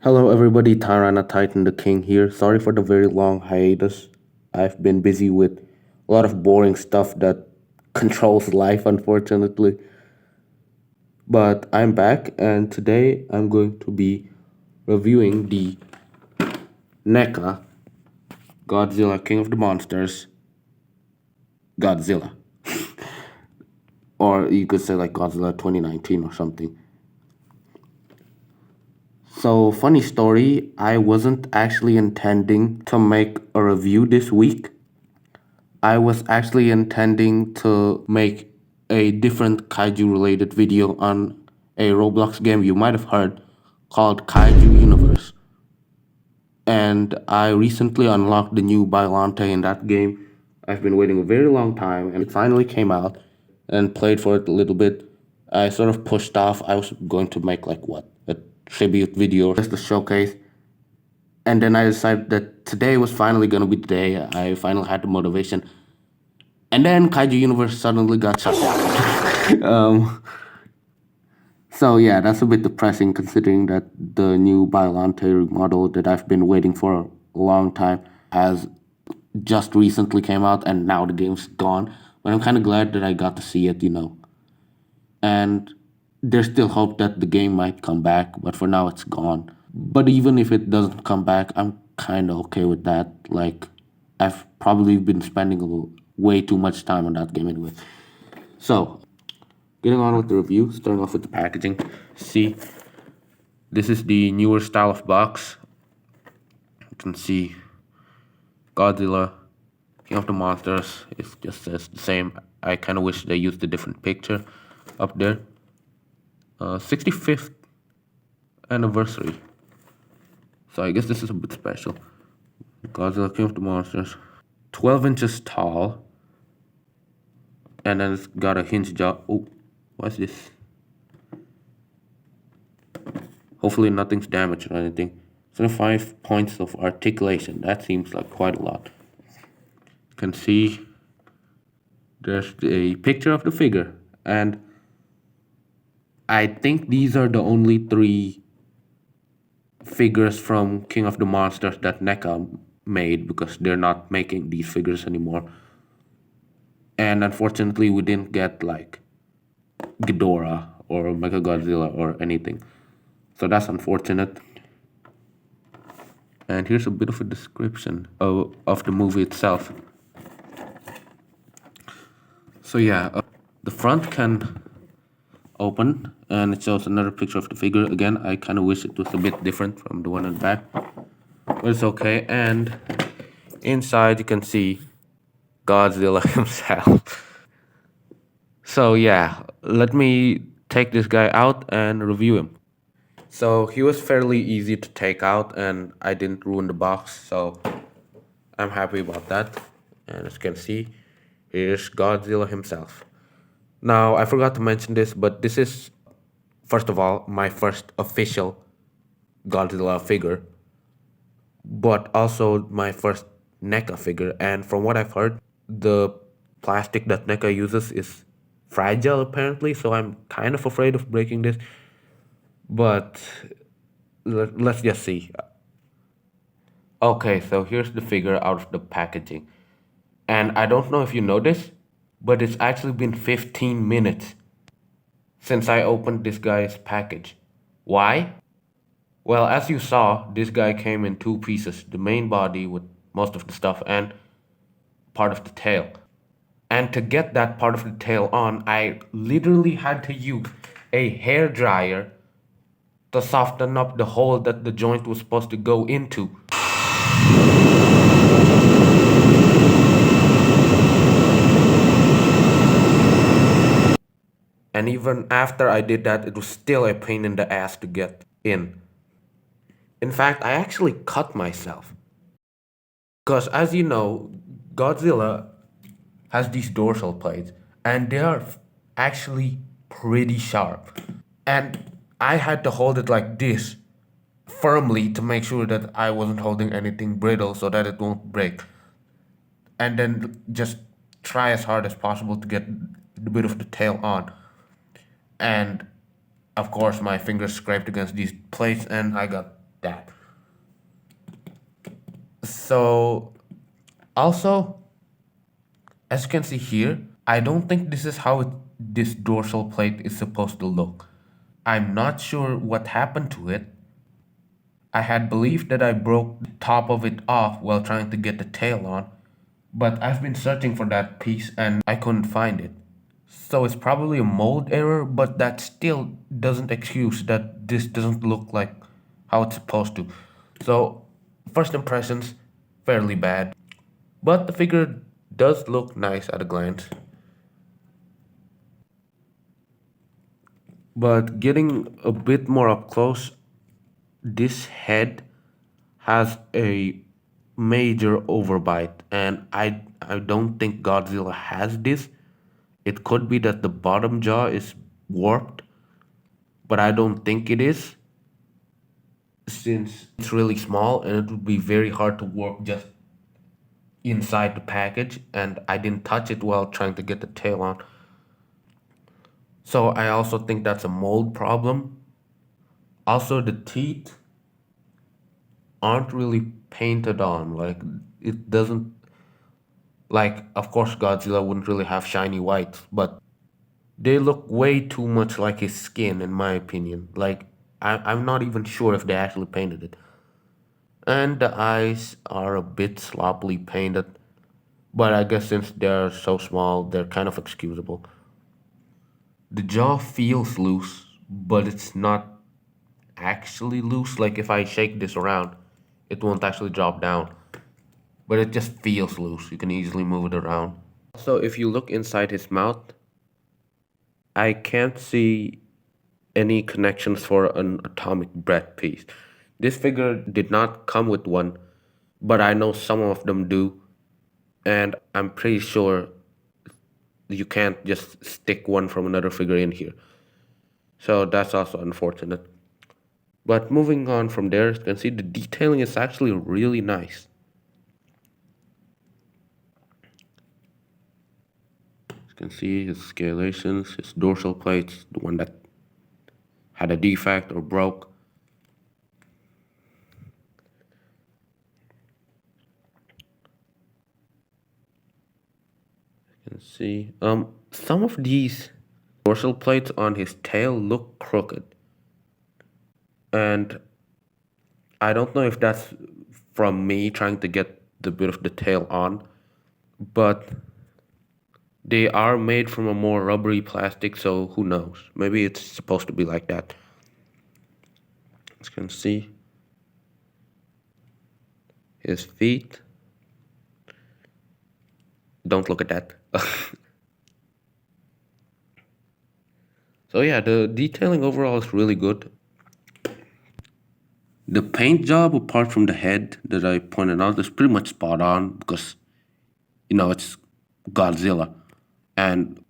Hello, everybody. Tyrana Titan the King here. Sorry for the very long hiatus. I've been busy with a lot of boring stuff that controls life, unfortunately. But I'm back, and today I'm going to be reviewing the NECA Godzilla King of the Monsters Godzilla. Or you could say like Godzilla 2019 or something. So, funny story, I wasn't actually intending to make a review this week. I was actually intending to make a different kaiju related video on a Roblox game you might have heard called Kaiju Universe. And I recently unlocked the new Biolante in that game. I've been waiting a very long time and it finally came out and played for it a little bit. I sort of pushed off. I was going to make like what? A tribute video, just a showcase. And then I decided that today was finally going to be the day. I finally had the motivation. And then Kaiju Universe suddenly got shut down. So yeah, that's a bit depressing considering that the new Biolante model that I've been waiting for a long time has just recently came out and now the game's gone. But I'm kind of glad that I got to see it. And there's still hope that the game might come back, but for now it's gone. But even if it doesn't come back, I'm kind of okay with that. Like, I've probably been spending way too much time on that game anyway. So, getting on with the review, starting off with the packaging. See, this is the newer style of box. You can see Godzilla, King of the Monsters. It just says the same. I kind of wish they used a different picture up there. 65th anniversary. So I guess this is a bit special. Godzilla, King of the Monsters. 12 inches tall. And then it's got a hinge jaw. Oh, what's this? Hopefully nothing's damaged or anything. 75 points of articulation. That seems like quite a lot. You can see there's a picture of the figure. And I think these are the only three figures from King of the Monsters that NECA made because they're not making these figures anymore. And unfortunately, we didn't get like Ghidorah or NECA Godzilla or anything. So that's unfortunate. And here's a bit of a description of the movie itself. So yeah, the front can open and it shows another picture of the figure. Again, I kind of wish it was a bit different from the one in the back, but it's okay. And inside you can see Godzilla himself. So yeah, let me take this guy out and review him. So he was fairly easy to take out and I didn't ruin the box, so I'm happy about that. And as you can see, here's Godzilla himself. Now, I forgot to mention this, but this is, first of all, my first official Godzilla figure, but also my first NECA figure. And from what I've heard, the plastic that NECA uses is fragile apparently, so I'm kind of afraid of breaking this. But let's just see. Okay, so here's the figure out of the packaging. And I don't know if you noticed, but it's actually been 15 minutes since I opened this guy's package. Why? Well, as you saw, this guy came in two pieces, the main body with most of the stuff and part of the tail. And to get that part of the tail on, I literally had to use a hair dryer to soften up the hole that the joint was supposed to go into. And even after I did that, it was still a pain in the ass to get in. In fact, I actually cut myself. Because as you know, Godzilla has these dorsal plates, and they are actually pretty sharp. And I had to hold it like this firmly to make sure that I wasn't holding anything brittle so that it won't break. And then just try as hard as possible to get the bit of the tail on. And of course, my fingers scraped against these plates and I got that. So also, as you can see here, I don't think this is how this dorsal plate is supposed to look. I'm not sure what happened to it. I had believed that I broke the top of it off while trying to get the tail on, but I've been searching for that piece and I couldn't find it. So it's probably a mold error, but that still doesn't excuse that this doesn't look like how it's supposed to. So, first impressions, fairly bad. But the figure does look nice at a glance. But getting a bit more up close, this head has a major overbite, and I don't think Godzilla has this. It could be that the bottom jaw is warped, but I don't think it is, since it's really small and it would be very hard to warp just inside the package, and I didn't touch it while trying to get the tail on. So I also think that's a mold problem. Also, the teeth aren't really painted on. Like, it doesn't, like, of course, Godzilla wouldn't really have shiny whites, but they look way too much like his skin, in my opinion. Like, I'm not even sure if they actually painted it. And the eyes are a bit sloppily painted, but I guess since they're so small, they're kind of excusable. The jaw feels loose, but it's not actually loose. Like, if I shake this around, it won't actually drop down, but it just feels loose. You can easily move it around. So if you look inside his mouth, I can't see any connections for an atomic breath piece. This figure did not come with one, but I know some of them do, and I'm pretty sure you can't just stick one from another figure in here. So that's also unfortunate. But moving on from there, you can see the detailing is actually really nice. You can see his scalations, his dorsal plates, the one that had a defect or broke. You can see some of these dorsal plates on his tail look crooked. And I don't know if that's from me trying to get the bit of the tail on, but they are made from a more rubbery plastic, so who knows? Maybe it's supposed to be like that. As you can see, his feet. Don't look at that. So yeah, the detailing overall is really good. The paint job, apart from the head that I pointed out, is pretty much spot on because, it's Godzilla. And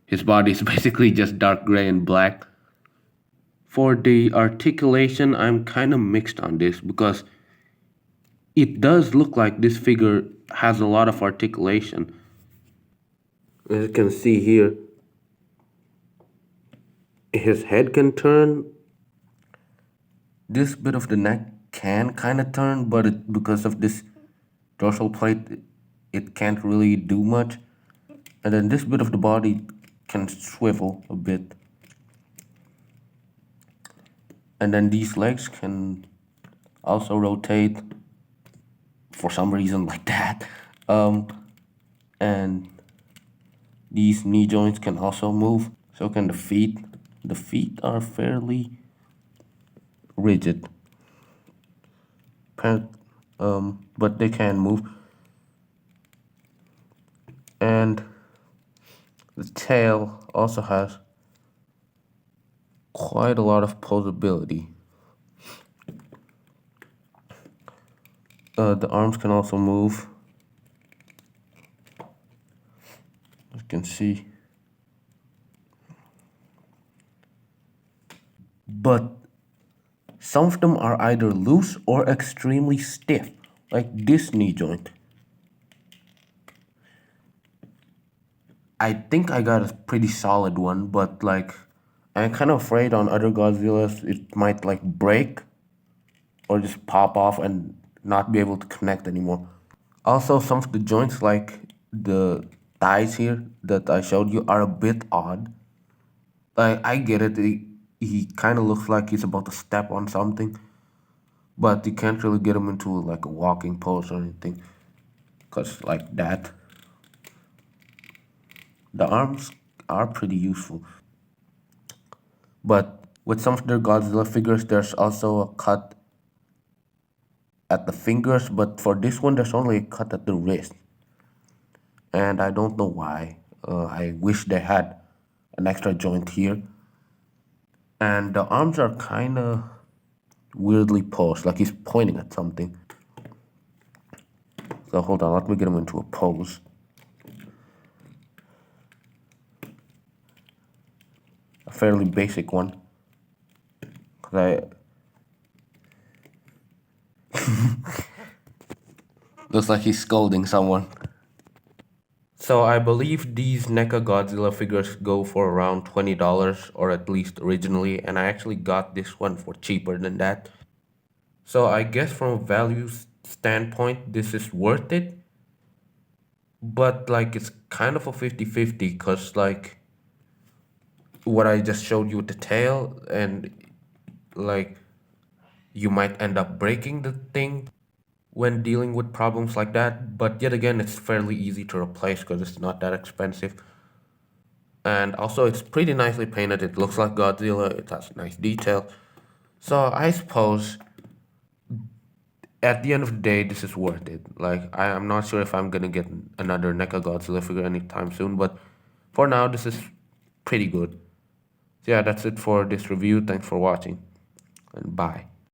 his body is basically just dark gray and black. For the articulation, I'm kind of mixed on this because it does look like this figure has a lot of articulation. As you can see here, his head can turn. This bit of the neck can kind of turn, but because of this dorsal plate, it can't really do much. And then this bit of the body can swivel a bit. And then these legs can also rotate for some reason like that. And these knee joints can also move. So can the feet. The feet are fairly rigid. But they can move. And the tail also has quite a lot of posability. The arms can also move. As you can see. But some of them are either loose or extremely stiff, like this knee joint. I think I got a pretty solid one, but like I'm kind of afraid on other Godzillas it might like break. or just pop off and not be able to connect anymore. Also, some of the joints, like the thighs here that I showed you, are a bit odd. I get it. He kind of looks like he's about to step on something, but you can't really get him into like a walking pose or anything, cause like that. The arms are pretty useful, but with some of their Godzilla figures, there's also a cut at the fingers, but for this one, there's only a cut at the wrist, and I don't know why. I wish they had an extra joint here, and the arms are kind of weirdly posed, like he's pointing at something. So hold on, let me get him into a pose. A fairly basic one. 'Cause looks like he's scolding someone. So I believe these NECA Godzilla figures go for around $20, or at least originally, and I actually got this one for cheaper than that. So I guess from a value standpoint, this is worth it, but like it's kind of a 50-50 because like what I just showed you with the tail, and like you might end up breaking the thing when dealing with problems like that, but yet again it's fairly easy to replace because it's not that expensive. And also it's pretty nicely painted. It looks like Godzilla. It has nice detail. So I suppose at the end of the day, this is worth it. Like I'm not sure if I'm gonna get another NECA Godzilla figure anytime soon, but for now this is pretty good. So yeah, that's it for this review. Thanks for watching, and bye.